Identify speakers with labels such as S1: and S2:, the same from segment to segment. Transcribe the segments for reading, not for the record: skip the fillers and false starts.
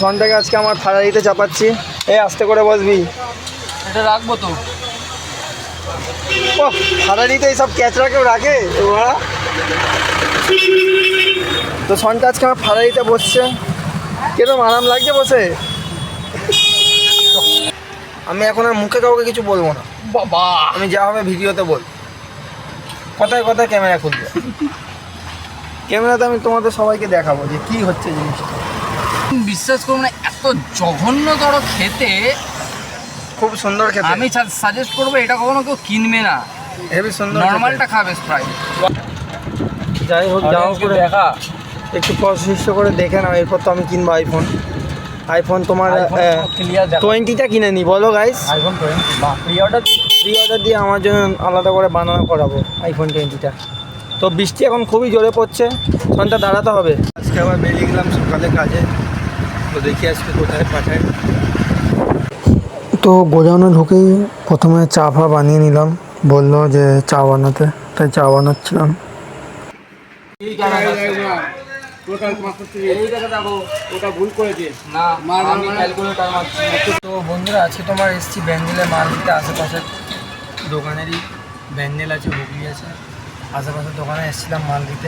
S1: সন্ধ্যাকে আজকে আমার ফারারিতে চাপাচ্ছি। এই আস্তে করে বসবি,
S2: এটা রাখবো তো।
S1: ও ফারারিতে এইসব ক্যাচরা কেউ রাখে ওরা? তো সন্ধ্যা আজকে আমার ফারারিতে বসছে, কিরকম আরাম লাগছে বসে। আমি এখন আর মুখে কাউকে কিছু বলবো না
S2: বাবা,
S1: আমি যা হবে ভিডিওতে বল। কথায় কথায় ক্যামেরা খুলবে, ক্যামেরাতে আমি তোমাদের সবাইকে দেখাবো যে কি হচ্ছে জিনিসটা।
S2: বিশ্বাস করুন না, এত জঘন্যতর খেতে।
S1: খুব সুন্দর খেতে,
S2: আমি সাজেস্ট করবো এটা কখনো কেউ কিনবে না,
S1: হেভি সুন্দর।
S2: নর্মালটা খাবে স্প্রাইট।
S1: যাই হোক, যাও করে
S2: দেখা
S1: একটু প্রসেস করে দেখে নাও, এরপর তো আমি কিনবো আইফোন তোমার 20টা কিনে নি বলো গাইস।
S2: আইফোন 20 বা প্রি অর্ডার
S1: দিয়ে আমার জন্য আলাদা করে বানানো করাবো আইফোন 20টা। তো বৃষ্টি এখন খুবই জোরে পড়ছে, ফোনটা দাঁড়াতে হবে। আজকে আবার বেরিয়ে গেলাম সকালে কাজে, তো দেখি আজকে কোথায় পাঠায়। তো গোজানো ঢুকেই প্রথমে চা ফা বানিয়ে নিলাম, বললো যে চা বানাতে, তাই চা বানাচ্ছিলাম। তো বন্ধুরা আজকে তোমার এসছি ব্যান্ডেলে মাল দিতে, আশেপাশের দোকানেরই ব্যান্ডেল আছে, হুগলি আছে, আশেপাশের দোকানে এসেছিলাম মাল দিতে।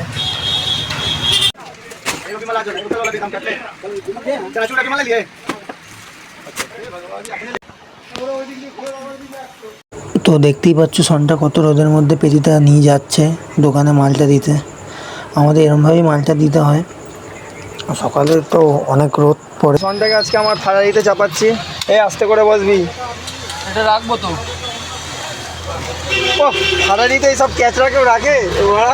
S1: তো দেখতেই পাচ্ছ সনটা কত রোদের মধ্যে পেটিটা নিয়ে যাচ্ছে দোকানে মালটা দিতে। আমাদের এরমভাবেই মালটা দিতে হয়, সকালে তো অনেক রোদ পড়ে। সনটাকে আজকে আমার ফারারিতে চাপাচ্ছি। এই আস্তে করে বসবি,
S2: এটা রাখবো তো।
S1: ও ফারারিতে এইসব ক্যাচরা কেউ রাখে ওরা?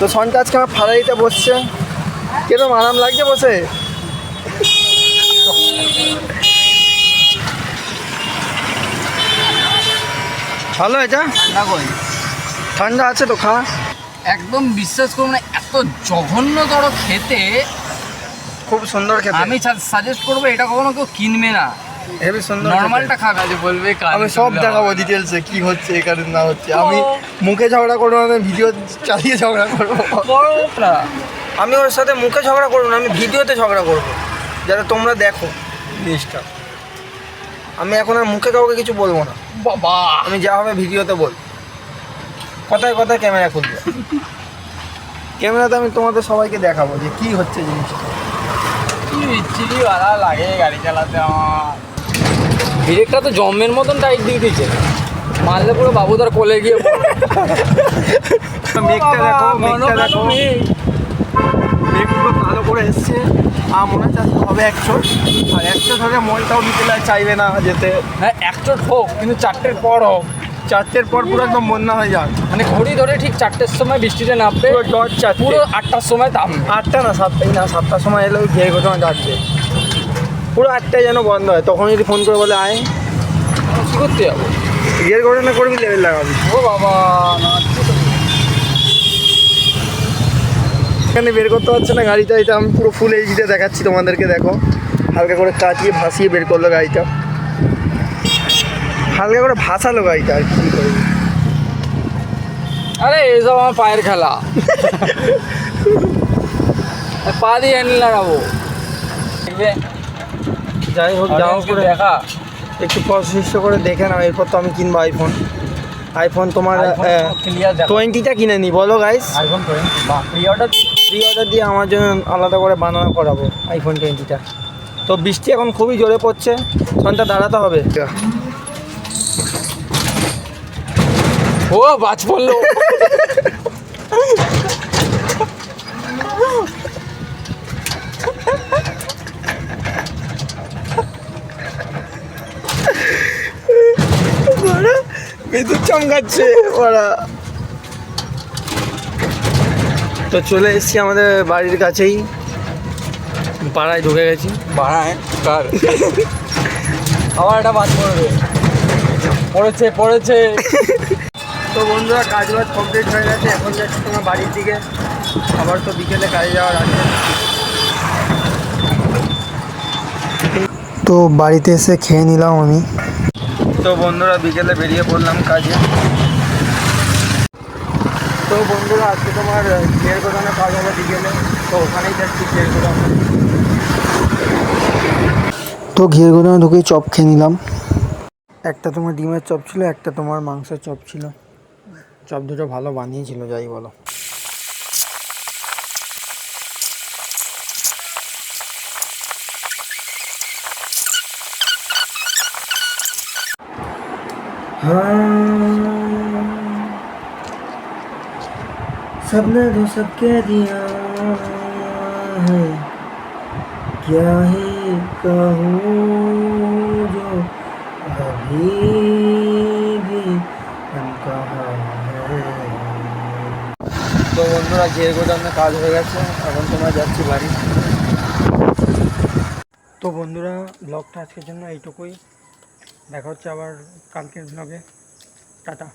S1: তো সনটা আজকে আমার ফারারিতে বসছে, কিরকম আরাম লাগছে বসে। ভালো এটা
S2: ঠান্ডা কই?
S1: ঠান্ডা আছে তো খা।
S2: একদম বিশ্বাস করুন না, এত জঘন্যতর খেতে।
S1: খুব সুন্দর খেতে,
S2: আমি সাজেস্ট করবো এটা কখনো কেউ কিনবে না,
S1: হেভি সুন্দর।
S2: নর্মালটা খাবে। যে বলবে
S1: আমি সব দেখাবো ডিটেলসে কি হচ্ছে এখানে না হচ্ছে। আমি মুখে ঝগড়া করবো না, ভিডিও চালিয়ে ঝগড়া করবো। আমি ওর সাথে মুখে ঝগড়া করবো না, আমি ভিডিওতে ঝগড়া করবো যাতে তোমরা দেখো জিনিসটা। আমি এখন আর মুখে কাউকে কিছু বলবো না
S2: বাবা,
S1: আমি যা হবে ভিডিওতে বল। কথায় কথায় ক্যামেরা খুলবে, ক্যামেরাতে আমি তোমাদের সবাইকে দেখাবো যে কি হচ্ছে জিনিসটা।
S2: কি বিচ্ছিরি ভাড়া লাগে গাড়ি চালাতে আমার। ব্রেকটা তো জম্মের মতন টাইট দিয়ে দিচ্ছে, মারলে পুরো বাবুদার কোলে গিয়ে
S1: মেঘটা দেখো, মেঘটা দেখো, মেঘগুলো ভালো করে এসছে। আর মনে হচ্ছে আজকে হবে 100, আর 100 হলে মনটাও বিকেলে চাইবে না যেতে।
S2: হ্যাঁ 100 হোক, কিন্তু 4টের পর হোক।
S1: 4টের পর পুরো একদম বন্যা হয়ে যাক,
S2: মানে ঘড়ি ধরে ঠিক 4টের সময় বৃষ্টিটা নামবে,
S1: পুরো ডট 4,
S2: পুরো 8টার সময় দাম।
S1: 8টা না 7টাই না, 7টার সময় এলে ওই ঘেয়ে ঘটনা ডাকবে, পুরো 8টায় যেন বন্ধ হয়। তখন যদি ফোন করে বলে আয়,
S2: কী করতে যাবো?
S1: ঘের ঘটনা করবি, লেভেল লাগাবি।
S2: ও বাবা না,
S1: এখানে বের করতে পারছে না গাড়িটা, এটা আমি পুরো ফুল এইচডিতে দেখাচ্ছি তোমাদেরকে। দেখো হালকা করে কাটিয়ে ভাসিয়ে বের করলো গাড়িটা, হালকা করে ভাসালো গাড়িটা। আর কি করবো,
S2: আরে এইসব আমার পায়ের খেলা। পা দিয়ে হ্যান্ডেল লাগাবো।
S1: যাই হোক, যাও করে
S2: দেখা
S1: একটু প্রসেস করে দেখে নাও, এরপর তো আমি কিনবো আইফোন তোমার 20টা কিনে নি বলো গাইস।
S2: আইফোন 20 বা প্রি অর্ডার
S1: দিয়ে আমার জন্য আলাদা করে বানানো করাবো আইফোন 20টা। তো বৃষ্টি এখন খুবই জোরে পড়ছে, ফোনটা দাঁড়াতে হবে।
S2: ও বাজ পড়লো।
S1: বিদ্যুৎ চমকাচ্ছে ওরা। তো চলে এসেছি আমাদের বাড়ির কাছেই, পাড়ায় ঢুকে গেছি।
S2: বাড়ায় কার আবার একটা বাজ পড়বে, পড়েছে।
S1: তো বন্ধুরা কাজ বাজ কমপ্লিট হয়ে গেছে, এখন যাচ্ছি তোমার বাড়ির দিকে। আবার তো বিকেলে কাজে যাওয়ার আছে। তো বাড়িতে এসে খেয়ে নিলাম আমি। তো বন্ধুরা বিকেলে বেরিয়ে পড়লাম কাজে। তো বন্ধুরা আজকে তোমার ঘের গোদানে কাজ হবে বিকেলে।
S2: তো ওখানেই যাচ্ছি ঘিয়ের গোদাম।
S1: তো ঘিয়ের গোদামে ঢুকেই চপ খেয়ে নিলাম। একটা তোমার ডিমের চপ ছিল, একটা তোমার মাংসের চপ ছিল। চপ দুটো ভালো বানিয়েছিল, যাই বলো। सबने तो सब कह दिया है, क्या ही कहूँ जो अभी भी अनकहा है। তো বন্ধুরা ঘিয়ের গোদামে কাজ হয়ে গেছে, এখন তোমরা যাচ্ছি বাড়ি। তো বন্ধুরা ব্লগটা আজকের জন্য এইটুকুই, দেখা হচ্ছে আবার কালকের ব্লগে। টাটা।